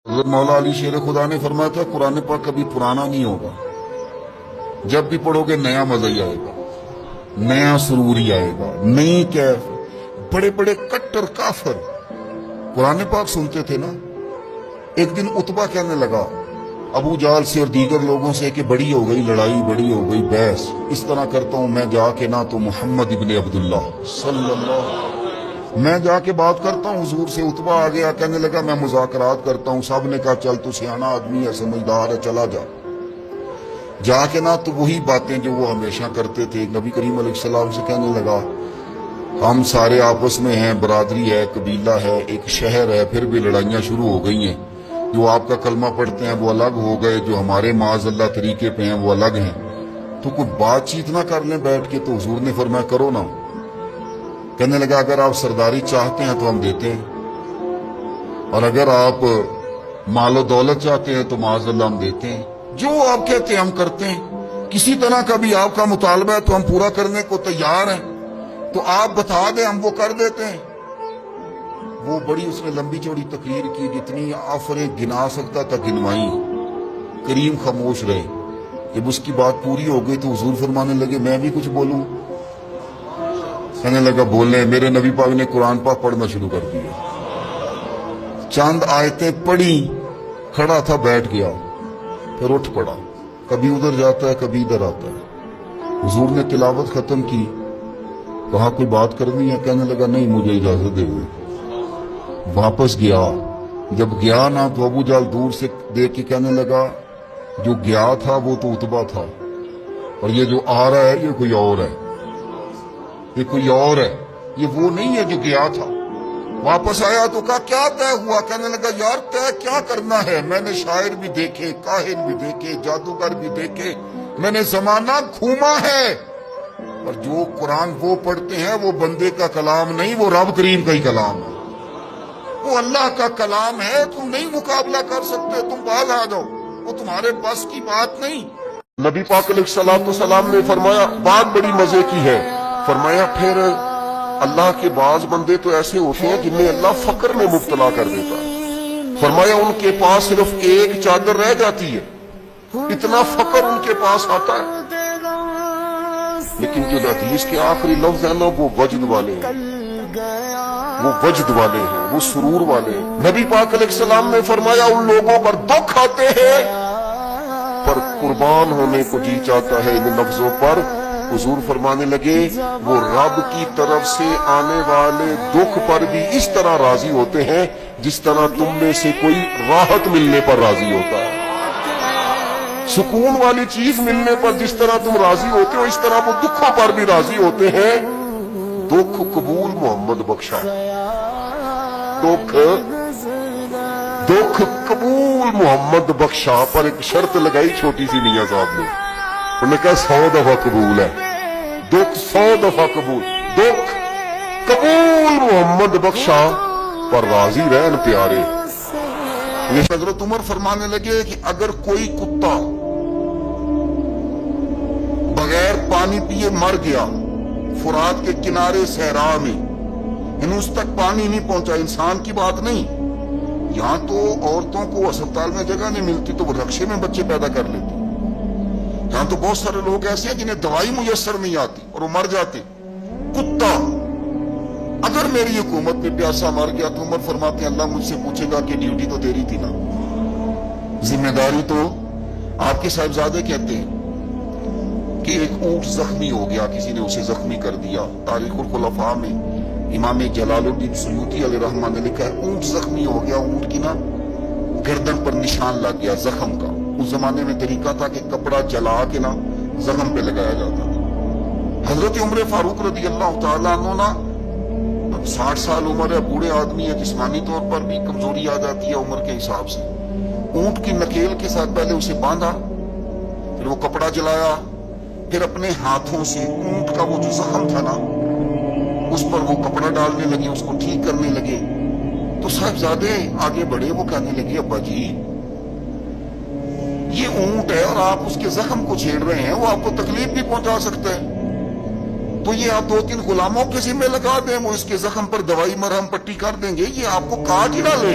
حضرت مولا علی شیر خدا نے فرمایا تھا قرآن پاک کبھی پرانا نہیں ہوگا، جب بھی پڑھو گے نیا مزہ ہی آئے گا، نیا سرور ہی آئے گا، نئی کیف۔ بڑے بڑے کٹر کافر قرآن پاک سنتے تھے نا۔ ایک دن عتبہ کہنے لگا ابو جال سے اور دیگر لوگوں سے کہ بڑی ہو گئی لڑائی، بڑی ہو گئی بحث، اس طرح کرتا ہوں میں جا کے نہ تو محمد ابن عبداللہ صلی اللہ، میں جا کے بات کرتا ہوں حضور سے۔ عتبہ آ گیا، کہنے لگا میں مذاکرات کرتا ہوں۔ صاحب نے کہا چل تو سیانا آدمی ہے، سمجھدار ہے، چلا جا۔ جا کے نہ تو وہی باتیں جو وہ ہمیشہ کرتے تھے، نبی کریم علیہ السلام سے کہنے لگا ہم سارے آپس میں ہیں، برادری ہے، قبیلہ ہے، ایک شہر ہے، پھر بھی لڑائیاں شروع ہو گئی ہیں۔ جو آپ کا کلمہ پڑھتے ہیں وہ الگ ہو گئے، جو ہمارے معاذ اللہ طریقے پہ ہیں وہ الگ ہیں، تو کوئی بات چیت نہ کر لیں بیٹھ کے۔ تو حضور نے فرمایا کرو نا۔ کہنے لگا اگر آپ سرداری چاہتے ہیں تو ہم دیتے ہیں، اور اگر آپ مال و دولت چاہتے ہیں تو معاذ اللہ ہم دیتے ہیں، جو آپ کہتے ہیں ہم کرتے ہیں۔ کسی طرح کا بھی آپ کا مطالبہ ہے تو ہم پورا کرنے کو تیار ہیں، تو آپ بتا دیں ہم وہ کر دیتے ہیں۔ وہ بڑی اس نے لمبی چوڑی تقریر کی، جتنی آفریں گنا سکتا تھا گنوائیں۔ کریم خاموش رہے۔ جب اس کی بات پوری ہو گئی تو حضور فرمانے لگے میں بھی کچھ بولوں؟ کہنے لگا بولیں۔ میرے نبی پاک نے قرآن پاک پڑھنا شروع کر دیا، چند آیتیں پڑھی، کھڑا تھا بیٹھ گیا، پھر اٹھ پڑا، کبھی ادھر جاتا ہے کبھی ادھر آتا ہے۔ حضور نے تلاوت ختم کی، کہا کوئی بات کرنی ہے؟ کہنے لگا نہیں مجھے اجازت دے دیں۔ واپس گیا، جب گیا نا تو ابو جال دور سے دیکھ کے کہنے لگا جو گیا تھا وہ تو عتبہ تھا، اور یہ جو آ رہا ہے یہ کوئی اور ہے، یہ کوئی اور ہے، یہ وہ نہیں ہے جو گیا تھا۔ واپس آیا تو کہا کیا طے ہوا؟ کہنے لگا یار طے کیا کرنا ہے، میں نے شاعر بھی دیکھے، کاہن بھی دیکھے، جادوگر بھی دیکھے، میں نے زمانہ گھوما ہے، اور جو قرآن وہ پڑھتے ہیں وہ بندے کا کلام نہیں، وہ رب کریم کا ہی کلام ہے، وہ اللہ کا کلام ہے۔ تم نہیں مقابلہ کر سکتے، تم باز آ جاؤ، وہ تمہارے بس کی بات نہیں۔ نبی پاک علیہ السلام نے فرمایا بات بڑی مزے کی ہے، فرمایا پھر اللہ کے بعض بندے تو ایسے ہوتے ہیں جنہیں اللہ فقر میں مبتلا کر دیتا ہے۔ فرمایا ان کے پاس صرف ایک چادر رہ جاتی ہے، اتنا فقر ان کے پاس آتا ہے، لیکن جو حدیث کے آخری لفظ ہے نا وہ وجد والے ہیں، وہ وجد والے ہیں، وہ سرور والے ہیں۔ نبی پاک علیہ السلام نے فرمایا ان لوگوں پر دکھ آتے ہیں پر قربان ہونے کو جی چاہتا ہے ان لفظوں پر۔ حضور فرمانے لگے وہ رب کی طرف سے آنے والے دکھ پر بھی اس طرح راضی ہوتے ہیں جس طرح تم میں سے کوئی راحت ملنے پر راضی ہوتا ہے۔ سکون والی چیز ملنے پر جس طرح تم راضی ہوتے ہو اس طرح وہ دکھوں پر بھی راضی ہوتے ہیں۔ دکھ قبول محمد بخشا، دکھ قبول محمد بخشا، پر ایک شرط لگائی چھوٹی سی میاں صاحب نے، انہوں نے کہا 100 دفعہ قبول ہے، دکھ 100 دفعہ قبول، دکھ قبول محمد بخشا پر راضی رہن پیارے۔ یہ حضرت عمر فرمانے لگے کہ اگر کوئی کتا بغیر پانی پیے مر گیا فرات کے کنارے صحرا میں، یعنی اس تک پانی نہیں پہنچا، انسان کی بات نہیں، یہاں تو عورتوں کو اسپتال میں جگہ نہیں ملتی تو وہ رکشے میں بچے پیدا کر لیتی، یہاں تو بہت سارے لوگ ایسے ہیں جنہیں دوائی میسر نہیں آتی اور وہ مر جاتے۔ کتا اگر میری حکومت میں پیاسا مر گیا تو عمر فرماتے ہیں اللہ مجھ سے پوچھے گا کہ ڈیوٹی تو تیری تھی نا، ذمہ داری تو آپ کے صاحبزادے کہتے ہیں کہ ایک اونٹ زخمی ہو گیا، کسی نے اسے زخمی کر دیا۔ تاریخ الخلفاء میں امام جلال الدین سیوطی علیہ رحمہ نے لکھا ہے اونٹ زخمی ہو گیا، اونٹ کی نا گردن پر نشان لگ گیا زخم کا۔ اس زمانے میں طریقہ تھا کہ کپڑا جلا کے نا زخم پہ لگایا جاتا تھا۔ حضرت عمر فاروق رضی اللہ تعالیٰ عنہ نا 60 سال عمر ہے، بوڑھے آدمی ہے، جسمانی طور پر بھی کمزوری آ جاتی ہے عمر کے حساب سے۔ اونٹ کی نکیل کے ساتھ پہلے اسے باندھا، پھر وہ کپڑا جلایا، پھر اپنے ہاتھوں سے اونٹ کا وہ جو زخم تھا نا اس پر وہ کپڑا ڈالنے لگے، اس کو ٹھیک کرنے لگے۔ تو صاحبزادے آگے بڑھے، وہ کہنے لگے ابا جی یہ اونٹ ہے اور آپ اس کے زخم کو چھیڑ رہے ہیں، وہ آپ کو تکلیف بھی پہنچا سکتا ہے، تو یہ آپ 2-3 غلاموں کے ذمہ لگا دیں، وہ اس کے زخم پر دوائی مرہم پٹی کر دیں گے، یہ آپ کو کاٹ ہی نہ لے۔